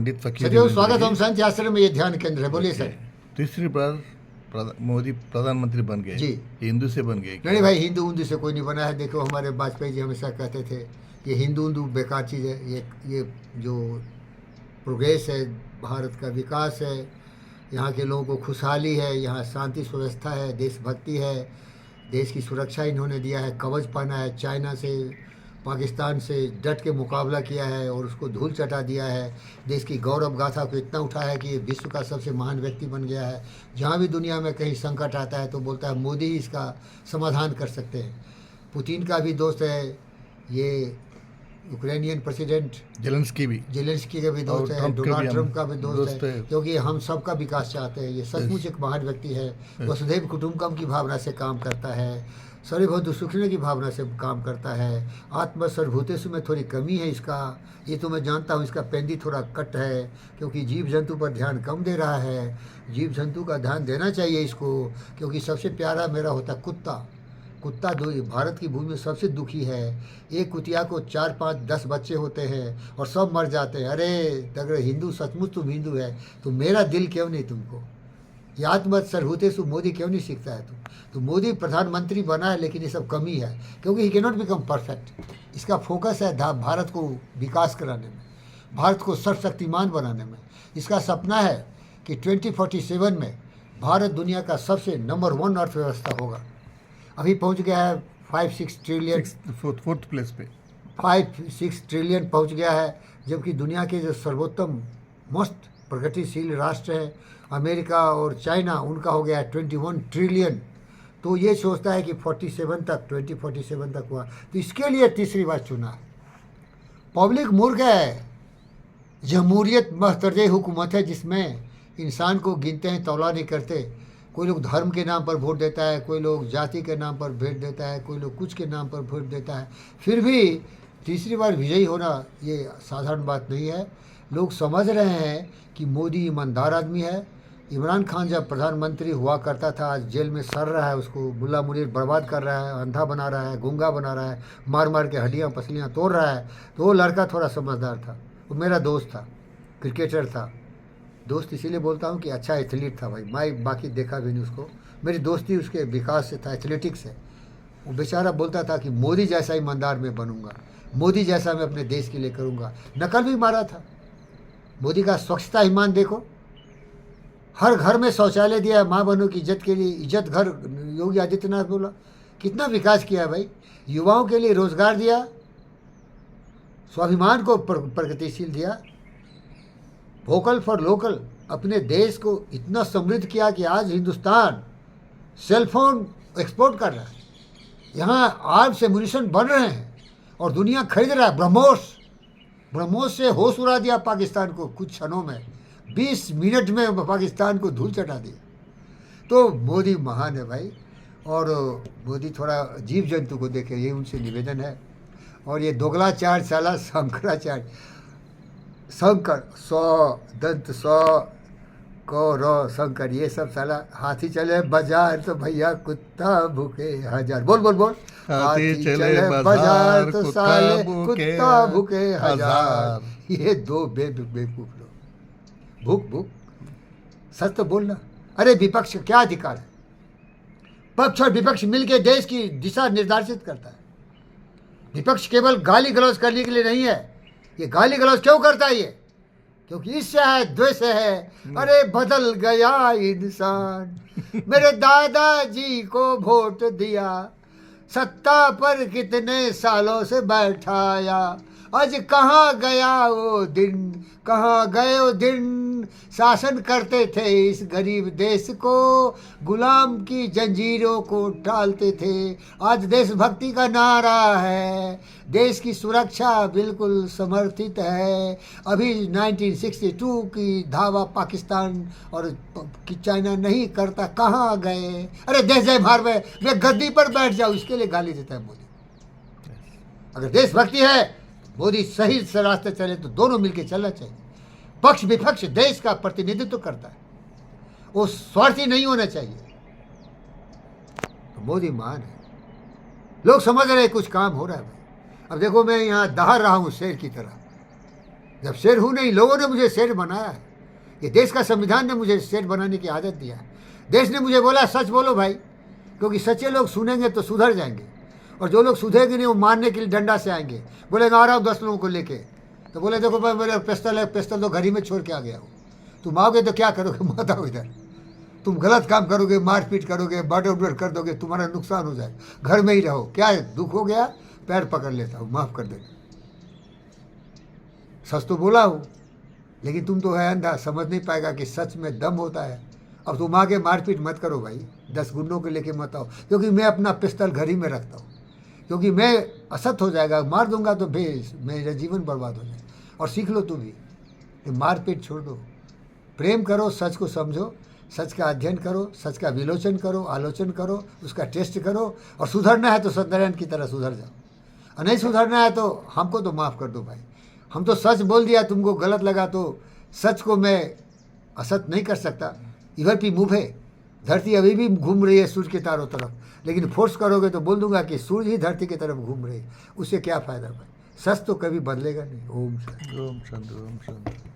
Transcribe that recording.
पंडित फकीर सदैव स्वागत हम संत आश्रम में, ये ध्यान केंद्र है। बोलिए सर। तीसरी बार मोदी प्रधानमंत्री बन गए जी। हिंदू से बन गए? नहीं भाई, हिंदू उन्दू से कोई नहीं बना है। देखो हमारे वाजपेयी जी हमेशा कहते थे ये हिंदू उन्दू बेकार चीज़ है। ये जो प्रोग्रेस है, भारत का विकास है, यहाँ के लोगों को खुशहाली है, यहाँ शांति सुव्यवस्था है, देशभक्ति है, देश की सुरक्षा इन्होंने दिया है, कवच पहना है, चाइना से पाकिस्तान से डट के मुकाबला किया है और उसको धूल चटा दिया है। देश की गौरव गाथा को इतना उठाया है कि ये विश्व का सबसे महान व्यक्ति बन गया है। जहाँ भी दुनिया में कहीं संकट आता है तो बोलता है मोदी ही इसका समाधान कर सकते हैं। पुतिन का भी दोस्त है, ये यूक्रेनियन प्रेसिडेंट जेलेंस्की का भी दोस्त है, डोनाल्ड ट्रंप का भी दोस्त है, क्योंकि हम सबका विकास चाहते हैं। ये सचमुच एक महान व्यक्ति है। वसुधैव कुटुंबकम की भावना से काम करता है, सर्वभौम सुखिने की भावना से काम करता है। आत्म सर्वभूतेषु में थोड़ी कमी है इसका, ये तो मैं जानता हूँ। इसका पेंदी थोड़ा कट है क्योंकि जीव जंतु पर ध्यान कम दे रहा है। जीव जंतु का ध्यान देना चाहिए इसको, क्योंकि सबसे प्यारा मेरा होता कुत्ता। कुत्ता भारत की भूमि में सबसे दुखी है। एक कुतिया को 4, 5, 10 बच्चे होते हैं और सब मर जाते हैं। अरे अगर हिंदू सचमुच तुम हिंदू है तो मेरा दिल क्यों नहीं तुमको? ये आत्मत सर्वभूतेषु मोदी क्यों नहीं सीखता है तुम? तो मोदी प्रधानमंत्री बना है, लेकिन ये सब कमी है क्योंकि he can not become perfect. इसका फोकस है भारत को विकास कराने में, भारत को सर्वशक्तिमान बनाने में। इसका सपना है कि 2047 में भारत दुनिया का सबसे नंबर 1 अर्थव्यवस्था होगा। अभी पहुंच गया है 5-6 ट्रिलियन, फोर्थ प्लेस पे 5-6 ट्रिलियन पहुंच गया है। जबकि दुनिया के जो सर्वोत्तम मस्त प्रगतिशील राष्ट्र हैं अमेरिका और चाइना, उनका हो गया है 21 ट्रिलियन। तो ये सोचता है कि 2047 तक हुआ, तो इसके लिए तीसरी बार चुना है। पब्लिक मूर्ख है। जमहूरियत महतरजे हुकूमत है जिसमें इंसान को गिनते हैं, तौला नहीं करते। कोई लोग धर्म के नाम पर वोट देता है, कोई लोग जाति के नाम पर वोट देता है, कोई लोग कुछ के नाम पर वोट देता है। फिर भी तीसरी बार विजयी होना ये साधारण बात नहीं है। लोग समझ रहे हैं कि मोदी ईमानदार आदमी है। इमरान खान जब प्रधानमंत्री हुआ करता था, आज जेल में सड़ रहा है, उसको मुल्ला मुनीर बर्बाद कर रहा है, अंधा बना रहा है, गूंगा बना रहा है, मार मार के हड्डियाँ पसलियाँ तोड़ रहा है। तो वो लड़का थोड़ा समझदार था, वो मेरा दोस्त था, क्रिकेटर था। दोस्त इसीलिए बोलता हूँ कि अच्छा एथलीट था भाई। मैं बाकी देखा भी नहीं उसको, मेरी दोस्ती उसके विकास से था, एथलेटिक्स से। वो बेचारा बोलता था कि मोदी जैसा ईमानदार मैं बनूंगा, मोदी जैसा मैं अपने देश के लिए करूंगा। नकल भी मारा था। मोदी का स्वच्छता ईमान देखो, हर घर में शौचालय दिया है। माँ बहनों की इज्जत के लिए इज्जत घर, योगी आदित्यनाथ बोला। कितना विकास किया है भाई। युवाओं के लिए रोजगार दिया, स्वाभिमान को प्रगतिशील दिया, वोकल फॉर लोकल, अपने देश को इतना समृद्ध किया कि आज हिंदुस्तान सेलफोन एक्सपोर्ट कर रहा है। यहाँ आर्म्स एम्यूनिशन बन रहे हैं और दुनिया खरीद रहा है। ब्रह्मोस से होश उड़ा दिया पाकिस्तान को कुछ क्षणों में, 20 मिनट में पाकिस्तान को धूल चटा दिया। तो मोदी महान है भाई। और मोदी थोड़ा जीव जंतु को देखे, ये उनसे निवेदन है। और ये दोगलाचार्य साला शंकराचार्य, शंकर 100 दंत 100 कौर शंकर, ये सब साला हाथी चले बाजार तो भैया कुत्ता भूखे हजार। बोल बोल बोल। हाथी चले बाजार तो साले कुत्ता भूखे हजार। ये दो बेवकूफ लोग। भूख भूख, सच तो बोलना। अरे विपक्ष का क्या अधिकार है? पक्ष और विपक्ष मिलकर देश की दिशा निर्धारित करता है। विपक्ष केवल गाली गलौज करने के लिए नहीं है। ये गाली गलौज क्यों करता है? ये क्योंकि इससे है, द्वेष है। अरे बदल गया इंसान, मेरे दादाजी को वोट दिया, सत्ता पर कितने सालों से बैठाया, आज कहाँ गया वो दिन, कहाँ गए वो दिन, शासन करते थे इस गरीब देश को, गुलाम की जंजीरों को टालते थे। आज देशभक्ति का नारा है, देश की सुरक्षा बिल्कुल समर्थित है। अभी 1962 की धावा पाकिस्तान और चाइना नहीं करता, कहाँ गए? अरे देश जय भारत, मैं गद्दी पर बैठ जाऊँ इसके लिए गाली देता है मोदी। अगर देशभक्ति है, मोदी सही से रास्ते चले तो दोनों मिलकर चलना चाहिए। पक्ष विपक्ष देश का प्रतिनिधित्व करता है, वो स्वार्थी नहीं होना चाहिए। तो मोदी महान है। लोग समझ रहे हैं कुछ काम हो रहा है भाई। अब देखो मैं यहाँ दहाड़ रहा हूँ शेर की तरह, जब शेर हूँ नहीं, लोगों ने मुझे शेर बनाया है। ये देश का संविधान ने मुझे शेर बनाने की आदत दिया है। देश ने मुझे बोला सच बोलो भाई, क्योंकि सच्चे लोग सुनेंगे तो सुधर जाएंगे, और जो लोग सुधरेंगे नहीं वो मारने के लिए डंडा से आएंगे। बोलेगा आ रहा हूँ 10 लोगों को लेके, तो बोले देखो भाई मेरा पिस्तल है, पिस्तल तो घर ही में छोड़ के आ गया हूँ। तुम आओगे तो क्या करोगे, मत आओ इधर। तुम गलत काम करोगे, मारपीट करोगे, मर्डर उर्डर कर दोगे, तुम्हारा नुकसान हो जाए। घर में ही रहो। क्या है, दुख हो गया पैर पकड़ लेता हूँ, माफ़ कर देना। सच तो बोला हूँ, लेकिन तुम तो है अंधा, समझ नहीं पाएगा कि सच में दम होता है। अब तुम आगे मारपीट मत करो भाई, 10 गुंडों को लेके मत आओ, क्योंकि मैं अपना पिस्तल घर ही में रखता हूँ। क्योंकि मैं असत हो जाएगा, मार दूंगा तो भेज मेरा जीवन बर्बाद हो जाए। और सीख लो तुम भी, मारपीट छोड़ दो, प्रेम करो, सच को समझो, सच का अध्ययन करो, सच का विलोचन करो, आलोचन करो, उसका टेस्ट करो, और सुधरना है तो सत्यनारायण की तरह सुधर जाओ, और नहीं सुधरना है तो हमको तो माफ़ कर दो भाई। हम तो सच बोल दिया, तुमको गलत लगा तो सच को मैं असत नहीं कर सकता। इधर भी मूव है, धरती अभी भी घूम रही है सूर्य के चारों तरफ, लेकिन फोर्स करोगे तो बोल दूंगा कि सूर्य ही धरती की तरफ घूम रही है। उससे क्या फ़ायदा भाई, सच तो कभी बदलेगा नहीं। ओम शांति। ओम शांति, ओम शांति।